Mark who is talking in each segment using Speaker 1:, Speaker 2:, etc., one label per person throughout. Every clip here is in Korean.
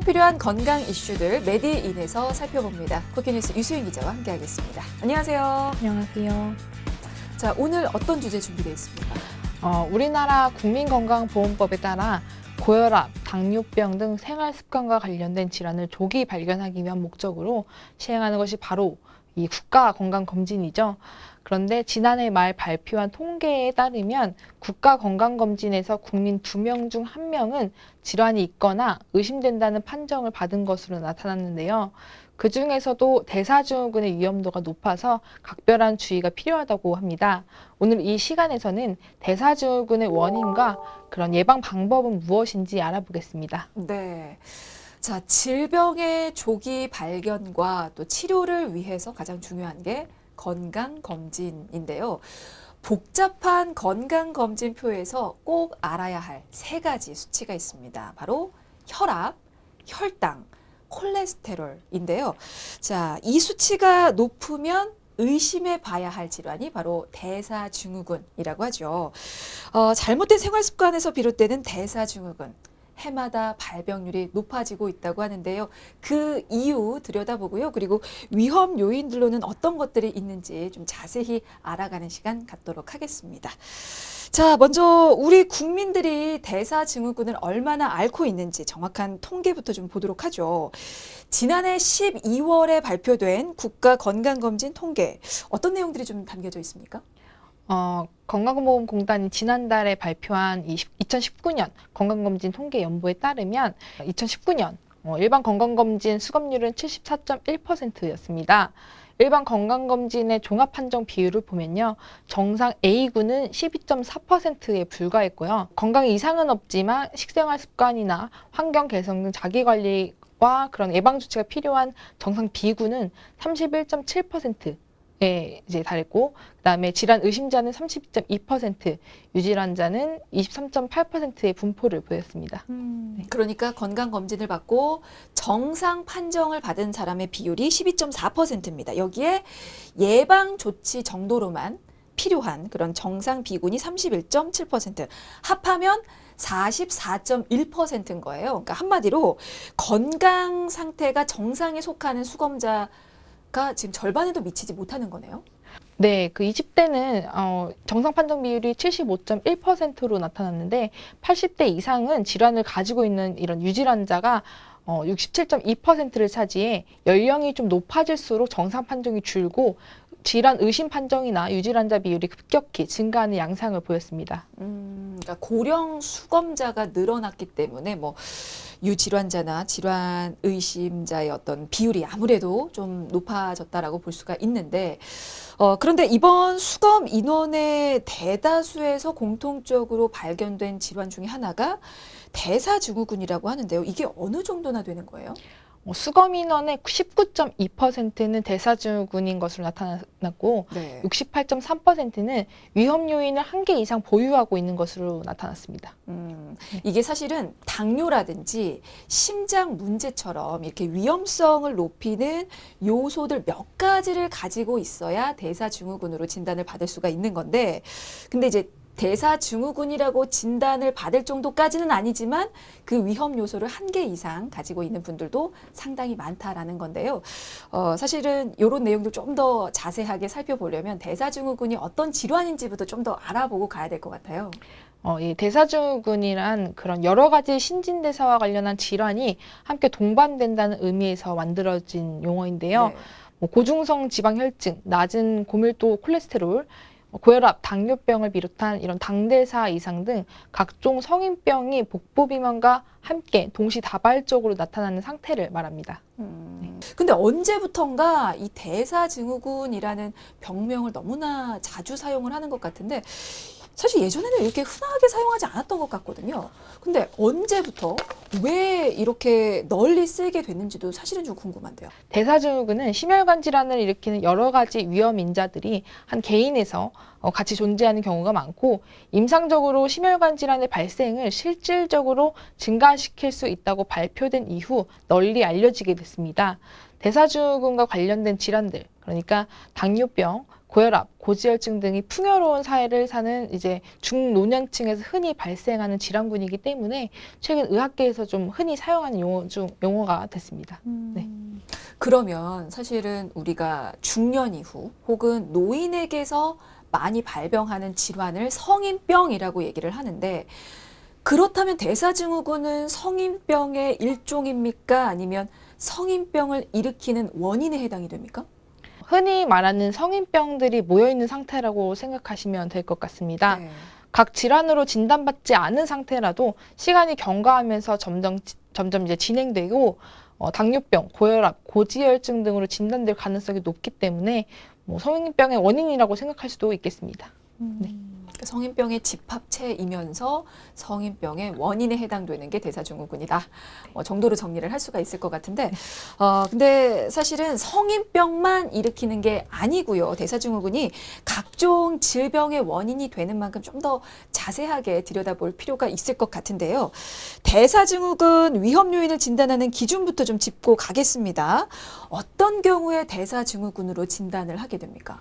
Speaker 1: 필요한 건강 이슈들 메디인에서 살펴봅니다. 쿠키뉴스 유수인 기자와 함께하겠습니다. 안녕하세요.
Speaker 2: 안녕하세요.
Speaker 1: 자, 오늘 어떤 주제 준비되어 있습니까?
Speaker 2: 우리나라 국민건강보험법에 따라 고혈압, 당뇨병 등 생활습관과 관련된 질환을 조기 발견하기 위한 목적으로 시행하는 것이 바로 이 국가건강검진이죠. 그런데 지난해 말 발표한 통계에 따르면 국가건강검진에서 국민 2명 중 1명은 질환이 있거나 의심된다는 판정을 받은 것으로 나타났는데요. 그중에서도 대사증후군의 위험도가 높아서 각별한 주의가 필요하다고 합니다. 오늘 이 시간에서는 대사증후군의 원인과 그런 예방 방법은 무엇인지 알아보겠습니다.
Speaker 1: 네. 자, 질병의 조기 발견과 또 치료를 위해서 가장 중요한 게 건강검진인데요. 복잡한 건강검진표에서 꼭 알아야 할 3가지 수치가 있습니다. 바로 혈압, 혈당, 콜레스테롤인데요. 자, 이 수치가 높으면 의심해 봐야 할 질환이 바로 대사증후군이라고 하죠. 잘못된 생활 습관에서 비롯되는 대사증후군. 해마다 발병률이 높아지고 있다고 하는데요. 그 이유 들여다보고요. 그리고 위험 요인들로는 어떤 것들이 있는지 좀 자세히 알아가는 시간 갖도록 하겠습니다. 자, 먼저 우리 국민들이 대사증후군을 얼마나 앓고 있는지 정확한 통계부터 좀 보도록 하죠. 지난해 12월에 발표된 국가건강검진 통계, 어떤 내용들이 좀 담겨져 있습니까?
Speaker 2: 건강보험공단이 지난달에 발표한 2019년 건강검진 통계 연보에 따르면 2019년 일반 건강검진 수검률은 74.1%였습니다. 일반 건강검진의 종합판정 비율을 보면요. 정상 A군은 12.4%에 불과했고요. 건강 이상은 없지만 식생활 습관이나 환경 개선 등 자기관리와 그런 예방조치가 필요한 정상 B군은 31.7%에 이제 달했고, 그다음에 질환 의심자는 32.2%, 유질환자는 23.8%의 분포를 보였습니다.
Speaker 1: 그러니까 건강검진을 받고 정상 판정을 받은 사람의 비율이 12.4%입니다. 여기에 예방조치 정도로만 필요한 그런 정상 B군이 31.7%, 합하면 44.1%인 거예요. 그러니까 한마디로 건강 상태가 정상에 속하는 수검자가 지금 절반에도 미치지 못하는 거네요.
Speaker 2: 네, 그 20대는 정상 판정 비율이 75.1%로 나타났는데 80대 이상은 질환을 가지고 있는 이런 유질환자가 67.2%를 차지해 연령이 좀 높아질수록 정상 판정이 줄고 질환 의심 판정이나 유질환자 비율이 급격히 증가하는 양상을 보였습니다.
Speaker 1: 그러니까 고령 수검자가 늘어났기 때문에 뭐 유질환자나 질환 의심자의 어떤 비율이 아무래도 좀 높아졌다라고 볼 수가 있는데, 그런데 이번 수검 인원의 대다수에서 공통적으로 발견된 질환 중에 하나가 대사증후군이라고 하는데요. 이게 어느 정도나 되는 거예요?
Speaker 2: 수검 인원의 19.2%는 대사증후군인 것으로 나타났고,
Speaker 1: 네.
Speaker 2: 68.3%는 위험 요인을 1개 이상 보유하고 있는 것으로 나타났습니다.
Speaker 1: 이게 사실은 당뇨라든지 심장 문제처럼 이렇게 위험성을 높이는 요소들 몇 가지를 가지고 있어야 대사증후군으로 진단을 받을 수가 있는 건데, 근데 이제 대사증후군이라고 진단을 받을 정도까지는 아니지만 그 위험 요소를 1개 이상 가지고 있는 분들도 상당히 많다라는 건데요. 사실은 이런 내용도 좀 더 자세하게 살펴보려면 대사증후군이 어떤 질환인지부터 좀 더 알아보고 가야 될 것 같아요.
Speaker 2: 이 대사증후군이란 그런 여러 가지 신진대사와 관련한 질환이 함께 동반된다는 의미에서 만들어진 용어인데요.
Speaker 1: 네.
Speaker 2: 고중성 지방혈증, 낮은 고밀도 콜레스테롤, 고혈압, 당뇨병을 비롯한 이런 당대사 이상 등 각종 성인병이 복부 비만과 함께 동시다발적으로 나타나는 상태를 말합니다.
Speaker 1: 근데 언제부턴가 이 대사증후군이라는 병명을 너무나 자주 사용을 하는 것 같은데, 사실 예전에는 이렇게 흔하게 사용하지 않았던 것 같거든요. 근데 언제부터 왜 이렇게 널리 쓰이게 됐는지도 사실은 좀 궁금한데요.
Speaker 2: 대사증후군은 심혈관 질환을 일으키는 여러 가지 위험 인자들이 한 개인에서 같이 존재하는 경우가 많고, 임상적으로 심혈관 질환의 발생을 실질적으로 증가시킬 수 있다고 발표된 이후 널리 알려지게 됐습니다. 대사증후군과 관련된 질환들, 그러니까 당뇨병, 고혈압, 고지혈증 등이 풍요로운 사회를 사는 이제 중노년층에서 흔히 발생하는 질환군이기 때문에 최근 의학계에서 좀 흔히 사용하는 용어가 됐습니다. 네.
Speaker 1: 그러면 사실은 우리가 중년 이후 혹은 노인에게서 많이 발병하는 질환을 성인병이라고 얘기를 하는데 그렇다면 대사증후군은 성인병의 일종입니까? 아니면 성인병을 일으키는 원인에 해당이 됩니까?
Speaker 2: 흔히 말하는 성인병들이 모여있는 상태라고 생각하시면 될 것 같습니다.
Speaker 1: 네.
Speaker 2: 각 질환으로 진단받지 않은 상태라도 시간이 경과하면서 점점 이제 진행되고 당뇨병, 고혈압, 고지혈증 등으로 진단될 가능성이 높기 때문에 뭐 성인병의 원인이라고 생각할 수도 있겠습니다. 네.
Speaker 1: 성인병의 집합체이면서 성인병의 원인에 해당되는 게 대사증후군이다. 정도로 정리를 할 수가 있을 것 같은데, 근데 사실은 성인병만 일으키는 게 아니고요. 대사증후군이 각종 질병의 원인이 되는 만큼 좀 더 자세하게 들여다볼 필요가 있을 것 같은데요. 대사증후군 위험 요인을 진단하는 기준부터 좀 짚고 가겠습니다. 어떤 경우에 대사증후군으로 진단을 하게 됩니까?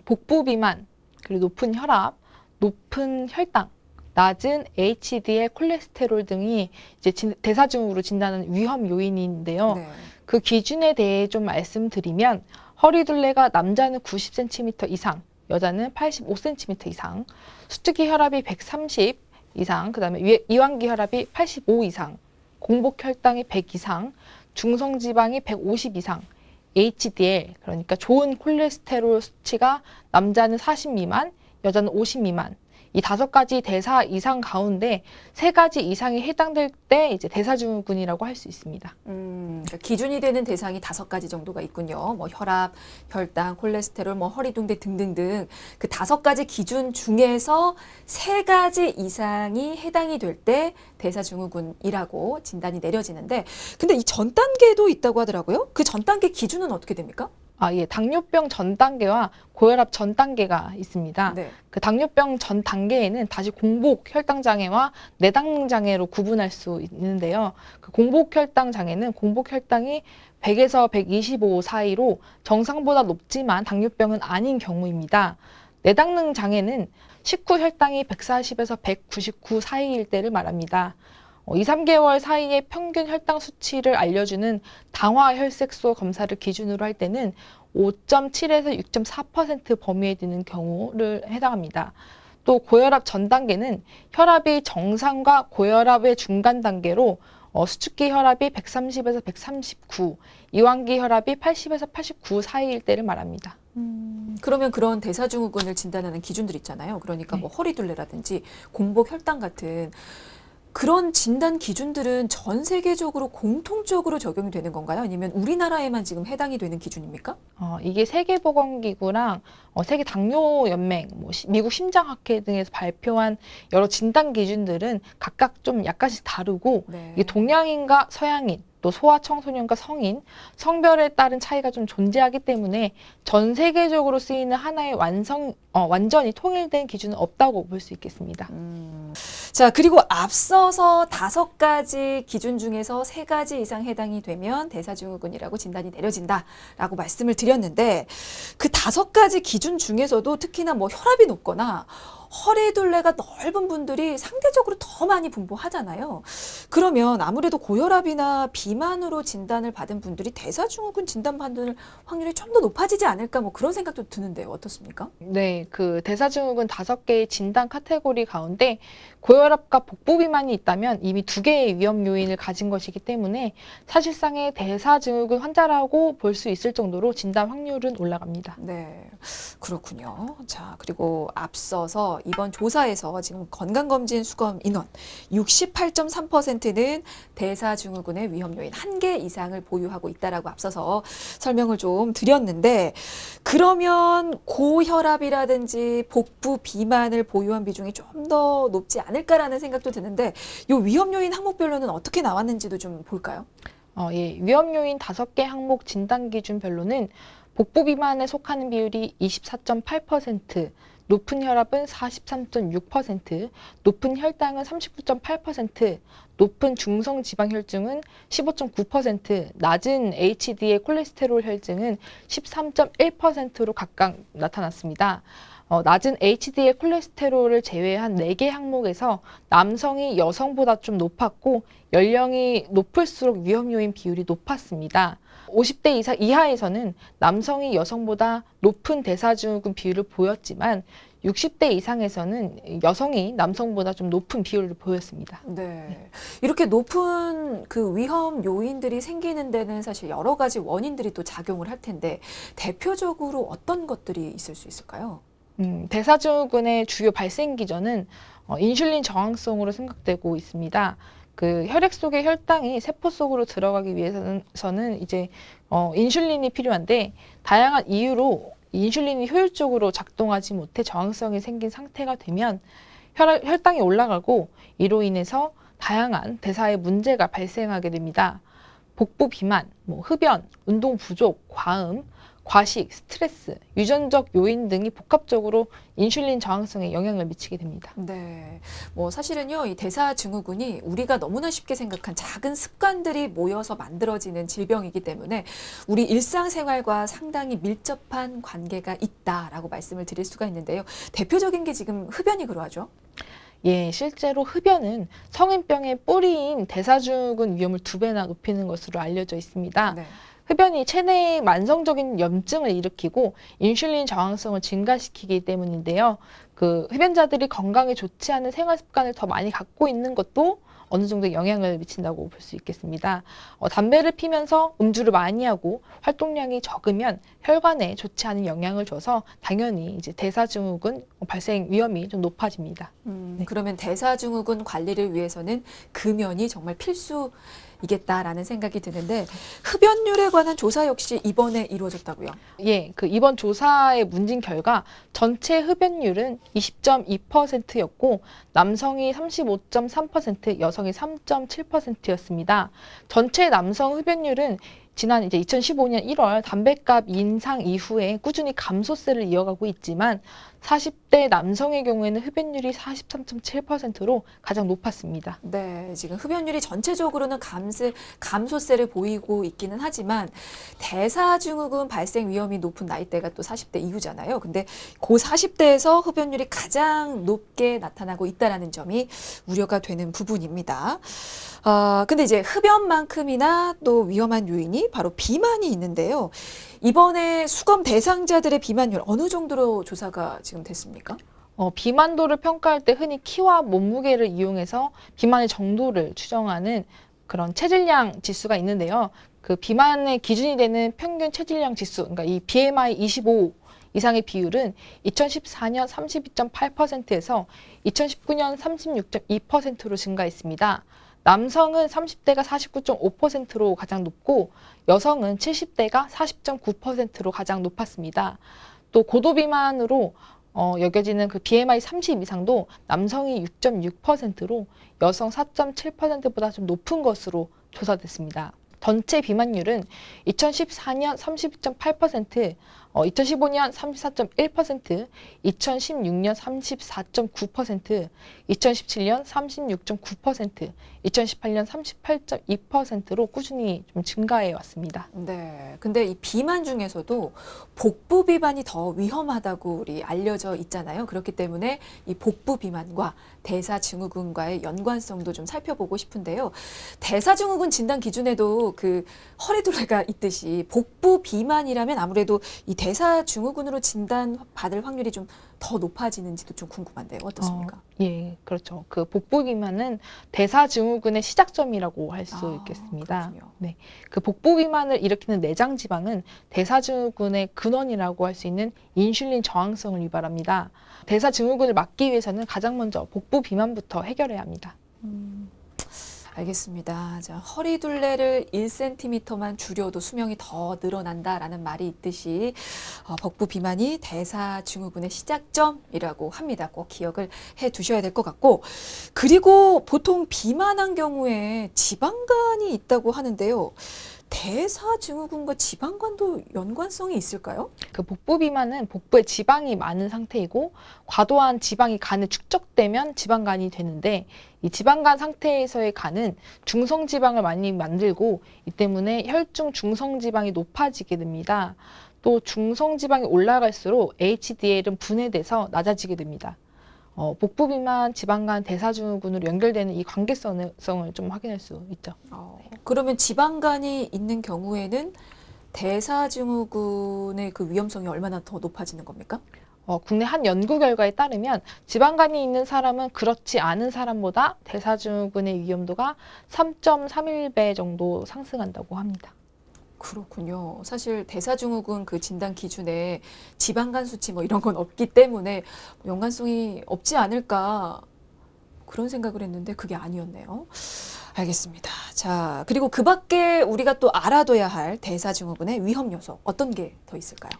Speaker 2: 복부 비만, 그리고 높은 혈압, 높은 혈당, 낮은 HDL 콜레스테롤 등이 이제 대사증후군으로 진단하는 위험 요인인데요.
Speaker 1: 네.
Speaker 2: 그 기준에 대해 좀 말씀드리면 허리둘레가 남자는 90cm 이상, 여자는 85cm 이상, 수축기 혈압이 130 이상, 그다음에 이완기 혈압이 85 이상, 공복 혈당이 100 이상, 중성 지방이 150 이상, HDL 그러니까 좋은 콜레스테롤 수치가 남자는 40 미만, 여자는 50 미만. 이 5가지 대사 이상 가운데 3가지 이상이 해당될 때 이제 대사증후군이라고 할 수 있습니다.
Speaker 1: 그러니까 기준이 되는 대상이 5가지 정도가 있군요. 뭐 혈압, 혈당, 콜레스테롤, 뭐 허리둥대 등등등 그 5가지 기준 중에서 3가지 이상이 해당이 될 때 대사증후군이라고 진단이 내려지는데, 근데 이 전 단계도 있다고 하더라고요. 그 전 단계 기준은 어떻게 됩니까?
Speaker 2: 예, 당뇨병 전 단계와 고혈압 전 단계가 있습니다.
Speaker 1: 네.
Speaker 2: 그 당뇨병 전 단계에는 다시 공복 혈당 장애와 내당능 장애로 구분할 수 있는데요. 그 공복 혈당 장애는 공복 혈당이 100에서 125 사이로 정상보다 높지만 당뇨병은 아닌 경우입니다. 내당능 장애는 식후 혈당이 140에서 199 사이일 때를 말합니다. 2, 3개월 사이의 평균 혈당 수치를 알려주는 당화혈색소 검사를 기준으로 할 때는 5.7에서 6.4% 범위에 드는 경우를 해당합니다. 또 고혈압 전 단계는 혈압이 정상과 고혈압의 중간 단계로 수축기 혈압이 130에서 139, 이완기 혈압이 80에서 89 사이일 때를 말합니다.
Speaker 1: 그러면 그런 대사증후군을 진단하는 기준들 있잖아요. 그러니까 뭐 허리둘레라든지 공복 혈당 같은 그런 진단 기준들은 전 세계적으로 공통적으로 적용이 되는 건가요? 아니면 우리나라에만 지금 해당이 되는 기준입니까?
Speaker 2: 이게 세계보건기구랑 세계당뇨연맹, 미국 심장학회 등에서 발표한 여러 진단 기준들은 각각 좀 약간씩 다르고
Speaker 1: 네.
Speaker 2: 이게 동양인과 서양인, 또 소아청소년과 성인, 성별에 따른 차이가 좀 존재하기 때문에 전 세계적으로 쓰이는 하나의 완전히 통일된 기준은 없다고 볼 수 있겠습니다.
Speaker 1: 자, 그리고 앞서서 5가지 기준 중에서 3가지 이상 해당이 되면 대사증후군이라고 진단이 내려진다라고 말씀을 드렸는데 그 5가지 기준 중에서도 특히나 뭐 혈압이 높거나 허리둘레가 넓은 분들이 상대적으로 더 많이 분포하잖아요. 그러면 아무래도 고혈압이나 비만으로 진단을 받은 분들이 대사증후군 진단받을 확률이 좀 더 높아지지 않을까 뭐 그런 생각도 드는데요. 어떻습니까?
Speaker 2: 네, 그 대사증후군 5개의 진단 카테고리 가운데 고혈압과 복부 비만이 있다면 이미 2개의 위험 요인을 가진 것이기 때문에 사실상의 대사증후군 환자라고 볼 수 있을 정도로 진단 확률은 올라갑니다.
Speaker 1: 네, 그렇군요. 자, 그리고 앞서서 이번 조사에서 지금 건강검진 수검 인원 68.3%는 대사증후군의 위험 요인 1개 이상을 보유하고 있다라고 앞서서 설명을 좀 드렸는데, 그러면 고혈압이라든지 복부 비만을 보유한 비중이 좀 더 높지 않을까라는 생각도 드는데 이 위험 요인 항목별로는 어떻게 나왔는지도 좀 볼까요?
Speaker 2: 예, 위험 요인 5개 항목 진단 기준별로는 복부 비만에 속하는 비율이 24.8%, 높은 혈압은 43.6%, 높은 혈당은 39.8%, 높은 중성 지방 혈증은 15.9%, 낮은 HDL 콜레스테롤 혈증은 13.1%로 각각 나타났습니다. 낮은 HDL 콜레스테롤을 제외한 4개 항목에서 남성이 여성보다 좀 높았고 연령이 높을수록 위험 요인 비율이 높았습니다. 50대 이하에서는 남성이 여성보다 높은 대사증후군 비율을 보였지만 60대 이상에서는 여성이 남성보다 좀 높은 비율을 보였습니다.
Speaker 1: 네. 이렇게 높은 그 위험 요인들이 생기는 데는 사실 여러 가지 원인들이 또 작용을 할 텐데 대표적으로 어떤 것들이 있을 수 있을까요?
Speaker 2: 대사증후군의 주요 발생 기전은 인슐린 저항성으로 생각되고 있습니다. 그 혈액 속의 혈당이 세포 속으로 들어가기 위해서는 이제 인슐린이 필요한데 다양한 이유로 인슐린이 효율적으로 작동하지 못해 저항성이 생긴 상태가 되면 혈당이 올라가고 이로 인해서 다양한 대사에 문제가 발생하게 됩니다. 복부 비만, 흡연, 운동 부족, 과음, 과식, 스트레스, 유전적 요인 등이 복합적으로 인슐린 저항성에 영향을 미치게 됩니다.
Speaker 1: 네. 사실은요, 이 대사증후군이 우리가 너무나 쉽게 생각한 작은 습관들이 모여서 만들어지는 질병이기 때문에 우리 일상생활과 상당히 밀접한 관계가 있다라고 말씀을 드릴 수가 있는데요. 대표적인 게 지금 흡연이 그러하죠?
Speaker 2: 예, 실제로 흡연은 성인병의 뿌리인 대사증후군 위험을 2배나 높이는 것으로 알려져 있습니다.
Speaker 1: 네.
Speaker 2: 흡연이 체내에 만성적인 염증을 일으키고 인슐린 저항성을 증가시키기 때문인데요. 그 흡연자들이 건강에 좋지 않은 생활 습관을 더 많이 갖고 있는 것도 어느 정도 영향을 미친다고 볼 수 있겠습니다. 담배를 피면서 음주를 많이 하고 활동량이 적으면 혈관에 좋지 않은 영향을 줘서 당연히 이제 대사증후군 발생 위험이 좀 높아집니다. 네.
Speaker 1: 그러면 대사증후군 관리를 위해서는 금연이 정말 필수이겠다라는 생각이 드는데 흡연율에 관한 조사 역시 이번에 이루어졌다고요?
Speaker 2: 예, 그 이번 조사의 문진 결과 전체 흡연율은 20.2%였고 남성이 35.3%, 여성이 3.7%였습니다. 전체 남성 흡연율은 지난 이제 2015년 1월 담배값 인상 이후에 꾸준히 감소세를 이어가고 있지만 40대 남성의 경우에는 흡연율이 43.7%로 가장 높았습니다.
Speaker 1: 네, 지금 흡연율이 전체적으로는 감소세를 보이고 있기는 하지만 대사증후군 발생 위험이 높은 나이대가 또 40대 이후잖아요. 근데 그 40대에서 흡연율이 가장 높게 나타나고 있다는 점이 우려가 되는 부분입니다. 근데 이제 흡연만큼이나 또 위험한 요인이 바로 비만이 있는데요. 이번에 수검 대상자들의 비만율 어느 정도로 조사가 지금 됐습니까?
Speaker 2: 비만도를 평가할 때 흔히 키와 몸무게를 이용해서 비만의 정도를 추정하는 그런 체질량 지수가 있는데요. 그 비만의 기준이 되는 평균 체질량 지수, 그러니까 이 BMI 25 이상의 비율은 2014년 32.8%에서 2019년 36.2%로 증가했습니다. 남성은 30대가 49.5%로 가장 높고 여성은 70대가 40.9%로 가장 높았습니다. 또 고도비만으로 여겨지는 그 BMI 30 이상도 남성이 6.6%로 여성 4.7%보다 좀 높은 것으로 조사됐습니다. 전체 비만율은 2014년 32.8%, 2015년 34.1%, 2016년 34.9%, 2017년 36.9%, 2018년 38.2%로 꾸준히 좀 증가해 왔습니다.
Speaker 1: 네. 근데 이 비만 중에서도 복부 비만이 더 위험하다고 우리 알려져 있잖아요. 그렇기 때문에 이 복부 비만과 대사증후군과의 연관성도 좀 살펴보고 싶은데요. 대사증후군 진단 기준에도 그 허리둘레가 있듯이 복부 비만이라면 아무래도 이 대사증후군으로 진단받을 확률이 좀 더 높아지는지도 좀 궁금한데요. 어떻습니까?
Speaker 2: 예, 그렇죠. 그 복부 비만은 대사증후군의 시작점이라고 할 수 있겠습니다.
Speaker 1: 그렇군요.
Speaker 2: 네, 그 복부 비만을 일으키는 내장 지방은 대사증후군의 근원이라고 할 수 있는 인슐린 저항성을 유발합니다. 대사증후군을 막기 위해서는 가장 먼저 복부 비만부터 해결해야 합니다.
Speaker 1: 알겠습니다. 자, 허리둘레를 1cm만 줄여도 수명이 더 늘어난다라는 말이 있듯이 복부 비만이 대사증후군의 시작점이라고 합니다. 꼭 기억을 해 두셔야 될 것 같고, 그리고 보통 비만한 경우에 지방간이 있다고 하는데요. 대사증후군과 지방간도 연관성이 있을까요?
Speaker 2: 그 복부 비만은 복부에 지방이 많은 상태이고 과도한 지방이 간에 축적되면 지방간이 되는데 이 지방간 상태에서의 간은 중성지방을 많이 만들고 이 때문에 혈중 중성지방이 높아지게 됩니다. 또 중성지방이 올라갈수록 HDL은 분해돼서 낮아지게 됩니다. 복부 비만, 지방간, 대사증후군으로 연결되는 이 관계성을 좀 확인할 수 있죠.
Speaker 1: 그러면 지방간이 있는 경우에는 대사증후군의 그 위험성이 얼마나 더 높아지는 겁니까?
Speaker 2: 국내 한 연구 결과에 따르면 지방간이 있는 사람은 그렇지 않은 사람보다 대사증후군의 위험도가 3.31배 정도 상승한다고 합니다.
Speaker 1: 그렇군요. 사실 대사증후군 그 진단 기준에 지방간 수치 뭐 이런 건 없기 때문에 연관성이 없지 않을까 그런 생각을 했는데 그게 아니었네요. 알겠습니다. 자, 그리고 그 밖에 우리가 또 알아둬야 할 대사증후군의 위험 요소 어떤 게 더 있을까요?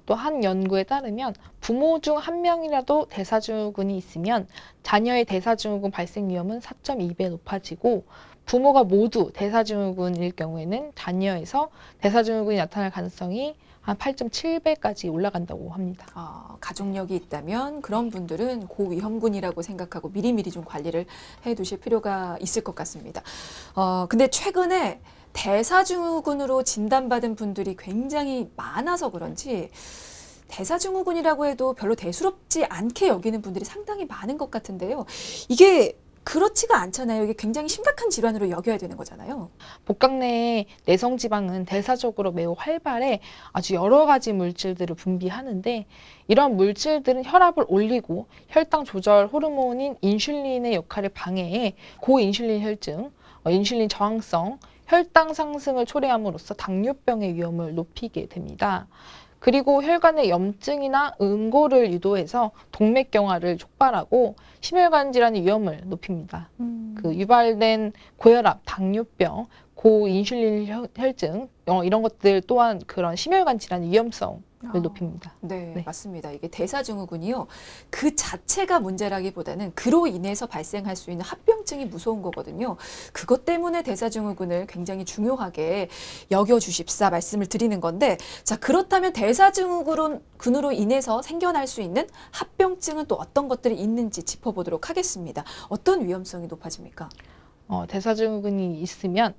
Speaker 2: 또 한 연구에 따르면 부모 중 한 명이라도 대사증후군이 있으면 자녀의 대사증후군 발생 위험은 4.2배 높아지고 부모가 모두 대사증후군일 경우에는 자녀에서 대사증후군이 나타날 가능성이 한 8.7배까지 올라간다고 합니다.
Speaker 1: 가족력이 있다면 그런 분들은 고위험군이라고 생각하고 미리미리 좀 관리를 해 두실 필요가 있을 것 같습니다. 근데 최근에 대사증후군으로 진단받은 분들이 굉장히 많아서 그런지 대사증후군이라고 해도 별로 대수롭지 않게 여기는 분들이 상당히 많은 것 같은데요. 이게 그렇지가 않잖아요. 이게 굉장히 심각한 질환으로 여겨야 되는 거잖아요.
Speaker 2: 복강 내의 내성지방은 대사적으로 매우 활발해 아주 여러 가지 물질들을 분비하는데 이런 물질들은 혈압을 올리고 혈당 조절 호르몬인 인슐린의 역할을 방해해 고인슐린 혈증, 인슐린 저항성, 혈당 상승을 초래함으로써 당뇨병의 위험을 높이게 됩니다. 그리고 혈관의 염증이나 응고를 유도해서 동맥경화를 촉발하고 심혈관 질환의 위험을 높입니다. 그 유발된 고혈압, 당뇨병, 고인슐린 혈증 이런 것들 또한 그런 심혈관 질환의 위험성을 높입니다.
Speaker 1: 네, 맞습니다. 이게 대사증후군이요. 그 자체가 문제라기보다는 그로 인해서 발생할 수 있는 합병증이 무서운 거거든요. 그것 때문에 대사증후군을 굉장히 중요하게 여겨주십사 말씀을 드리는 건데, 자, 그렇다면 대사증후군으로 인해서 생겨날 수 있는 합병증은 또 어떤 것들이 있는지 짚어보도록 하겠습니다. 어떤 위험성이 높아집니까?
Speaker 2: 대사증후군이 있으면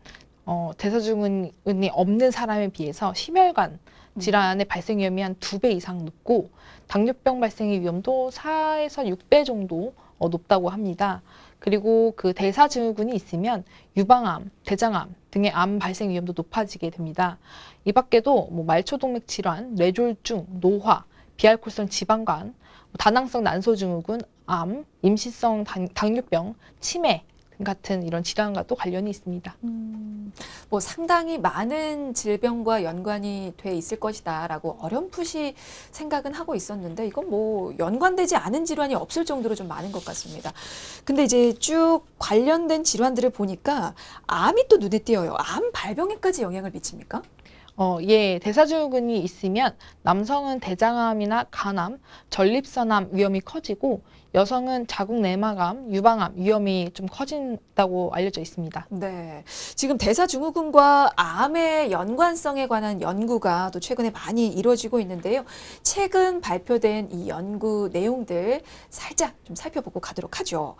Speaker 2: 대사증후군이 없는 사람에 비해서 심혈관 질환의 발생 위험이 한 2배 이상 높고 당뇨병 발생의 위험도 4에서 6배 정도 높다고 합니다. 그리고 그 대사증후군이 있으면 유방암, 대장암 등의 암 발생 위험도 높아지게 됩니다. 이 밖에도 뭐 말초동맥 질환, 뇌졸중, 노화, 비알코올성 지방간, 다낭성 난소증후군, 암, 임시성 당뇨병, 치매 같은 이런 질환과도 관련이 있습니다.
Speaker 1: 뭐 상당히 많은 질병과 연관이 돼 있을 것이다라고 어렴풋이 생각은 하고 있었는데 이건 뭐 연관되지 않은 질환이 없을 정도로 좀 많은 것 같습니다. 근데 이제 쭉 관련된 질환들을 보니까 암이 또 눈에 띄어요. 암 발병에까지 영향을 미칩니까?
Speaker 2: 예, 대사증후군이 있으면 남성은 대장암이나 간암, 전립선암 위험이 커지고 여성은 자궁 내막암, 유방암 위험이 좀 커진다고 알려져 있습니다.
Speaker 1: 네. 지금 대사증후군과 암의 연관성에 관한 연구가 또 최근에 많이 이루어지고 있는데요. 최근 발표된 이 연구 내용들 살짝 좀 살펴보고 가도록 하죠.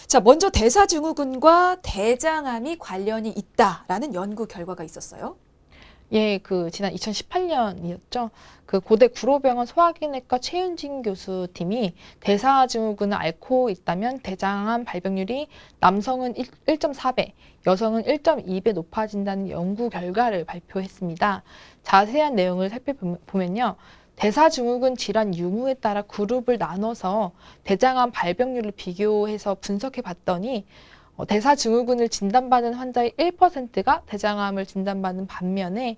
Speaker 1: 자, 먼저 대사증후군과 대장암이 관련이 있다라는 연구 결과가 있었어요.
Speaker 2: 예, 그 지난 2018년이었죠. 그 고대 구로병원 소화기내과 최윤진 교수 팀이 대사증후군을 앓고 있다면 대장암 발병률이 남성은 1.4배, 여성은 1.2배 높아진다는 연구 결과를 발표했습니다. 자세한 내용을 살펴보면요. 대사증후군 질환 유무에 따라 그룹을 나눠서 대장암 발병률을 비교해서 분석해 봤더니 대사증후군을 진단받은 환자의 1%가 대장암을 진단받는 반면에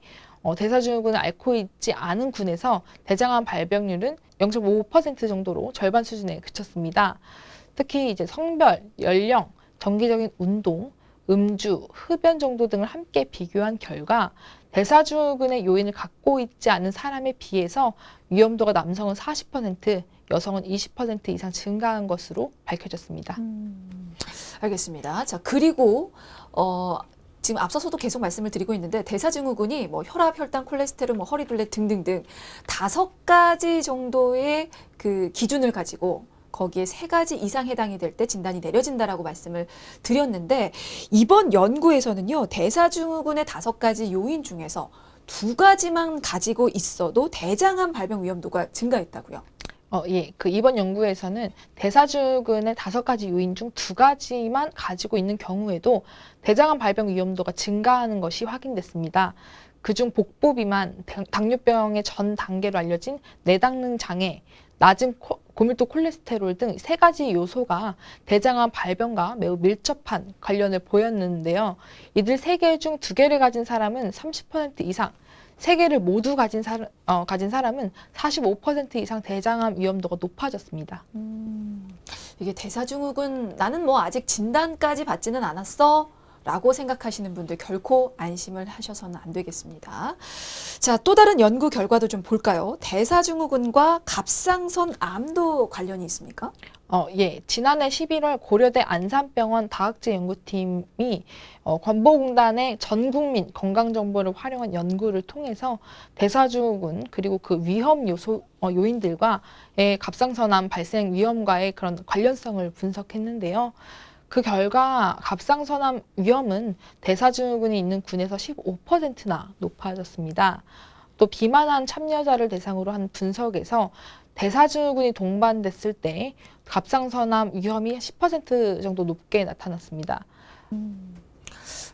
Speaker 2: 대사증후군을 앓고 있지 않은 군에서 대장암 발병률은 0.5% 정도로 절반 수준에 그쳤습니다. 특히 이제 성별, 연령, 정기적인 운동, 음주, 흡연 정도 등을 함께 비교한 결과 대사증후군의 요인을 갖고 있지 않은 사람에 비해서 위험도가 남성은 40%, 여성은 20% 이상 증가한 것으로 밝혀졌습니다.
Speaker 1: 알겠습니다. 자, 그리고 지금 앞서서도 계속 말씀을 드리고 있는데 대사증후군이 뭐 혈압, 혈당, 콜레스테롤, 뭐 허리둘레 등등등 5가지 정도의 그 기준을 가지고 거기에 3가지 이상 해당이 될 때 진단이 내려진다라고 말씀을 드렸는데 이번 연구에서는요. 대사증후군의 5가지 요인 중에서 2가지만 가지고 있어도 대장암 발병 위험도가 증가했다고요.
Speaker 2: 예. 그 이번 연구에서는 대사증후군의 5가지 요인 중 2가지만 가지고 있는 경우에도 대장암 발병 위험도가 증가하는 것이 확인됐습니다. 그중 복부 비만, 당뇨병의 전 단계로 알려진 내당능 장애, 낮은 고밀도 콜레스테롤 등 3가지 요소가 대장암 발병과 매우 밀접한 관련을 보였는데요. 이들 3개 중 2개를 가진 사람은 30% 이상, 3개를 모두 가진 사람은 45% 이상 대장암 위험도가 높아졌습니다.
Speaker 1: 이게 대사증후군 나는 뭐 아직 진단까지 받지는 않았어 라고 생각하시는 분들 결코 안심을 하셔서는 안 되겠습니다. 자, 또 다른 연구 결과도 좀 볼까요? 대사증후군과 갑상선 암도 관련이 있습니까?
Speaker 2: 예. 지난해 11월 고려대 안산병원 다학제 연구팀이 건보공단의 전 국민 건강정보를 활용한 연구를 통해서 대사증후군 그리고 그 위험 요인들과의 갑상선암 발생 위험과의 그런 관련성을 분석했는데요. 그 결과 갑상선암 위험은 대사증후군이 있는 군에서 15%나 높아졌습니다. 또 비만한 참여자를 대상으로 한 분석에서 대사증후군이 동반됐을 때 갑상선암 위험이 10% 정도 높게 나타났습니다.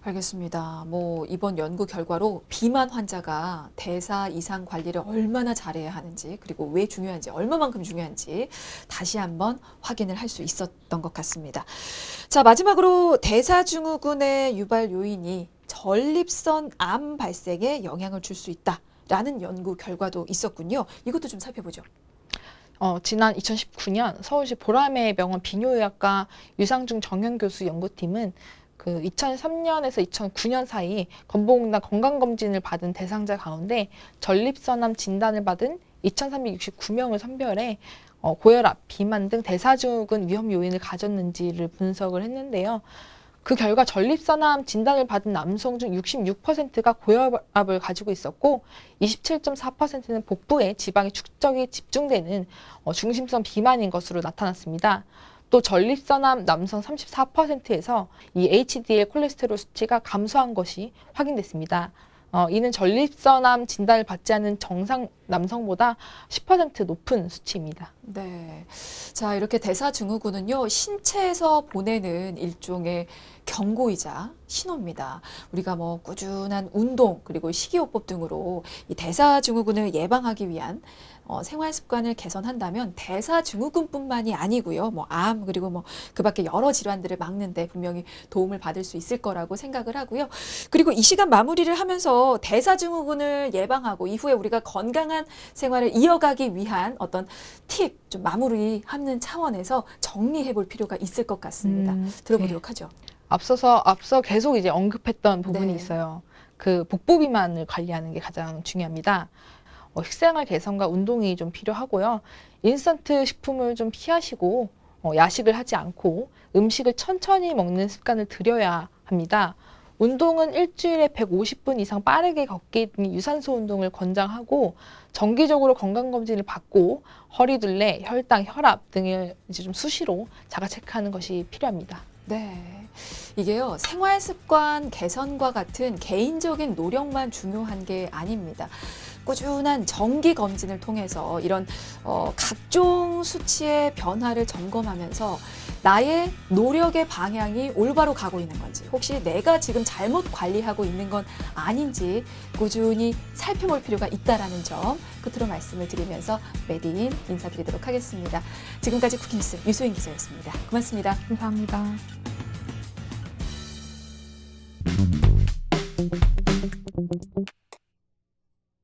Speaker 1: 알겠습니다. 뭐 이번 연구 결과로 비만 환자가 대사 이상 관리를 얼마나 잘해야 하는지 그리고 왜 중요한지 얼마만큼 중요한지 다시 한번 확인을 할 수 있었던 것 같습니다. 자, 마지막으로 대사증후군의 유발 요인이 전립선 암 발생에 영향을 줄 수 있다라는 연구 결과도 있었군요. 이것도 좀 살펴보죠.
Speaker 2: 지난 2019년 서울시 보라매 병원 비뇨의학과 유상중 정현 교수 연구팀은 그 2003년에서 2009년 사이 건보공단 건강검진을 받은 대상자 가운데 전립선암 진단을 받은 2,369명을 선별해 고혈압, 비만 등 대사증후군 위험 요인을 가졌는지를 분석을 했는데요. 그 결과 전립선암 진단을 받은 남성 중 66%가 고혈압을 가지고 있었고 27.4%는 복부에 지방의 축적이 집중되는 중심성 비만인 것으로 나타났습니다. 또 전립선암 남성 34%에서 이 HDL 콜레스테롤 수치가 감소한 것이 확인됐습니다. 이는 전립선암 진단을 받지 않은 정상 남성보다 10% 높은 수치입니다.
Speaker 1: 네. 자, 이렇게 대사증후군은요, 신체에서 보내는 일종의 경고이자 신호입니다. 우리가 뭐 꾸준한 운동 그리고 식이요법 등으로 이 대사증후군을 예방하기 위한 생활 습관을 개선한다면 대사증후군뿐만이 아니고요. 뭐 암 그리고 뭐 그밖에 여러 질환들을 막는데 분명히 도움을 받을 수 있을 거라고 생각을 하고요. 그리고 이 시간 마무리를 하면서 대사증후군을 예방하고 이후에 우리가 건강한 생활을 이어가기 위한 어떤 팁 좀 마무리하는 차원에서 정리해 볼 필요가 있을 것 같습니다. 들어보도록 하죠.
Speaker 2: 앞서 계속 이제 언급했던 부분이
Speaker 1: 네.
Speaker 2: 있어요. 그 복부 비만을 관리하는 게 가장 중요합니다. 식생활 개선과 운동이 좀 필요하고요. 인스턴트 식품을 좀 피하시고 야식을 하지 않고 음식을 천천히 먹는 습관을 들여야 합니다. 운동은 일주일에 150분 이상 빠르게 걷기 등 유산소 운동을 권장하고 정기적으로 건강검진을 받고 허리둘레, 혈당, 혈압 등을 이제 좀 수시로 자가 체크하는 것이 필요합니다.
Speaker 1: 네. 이게요, 생활 습관 개선과 같은 개인적인 노력만 중요한 게 아닙니다. 꾸준한 정기 검진을 통해서 이런 각종 수치의 변화를 점검하면서 나의 노력의 방향이 올바로 가고 있는 건지 혹시 내가 지금 잘못 관리하고 있는 건 아닌지 꾸준히 살펴볼 필요가 있다는 점 끝으로 말씀을 드리면서 메디인 인사드리도록 하겠습니다. 지금까지 쿠키뉴스 유소인 기자였습니다. 고맙습니다.
Speaker 2: 감사합니다.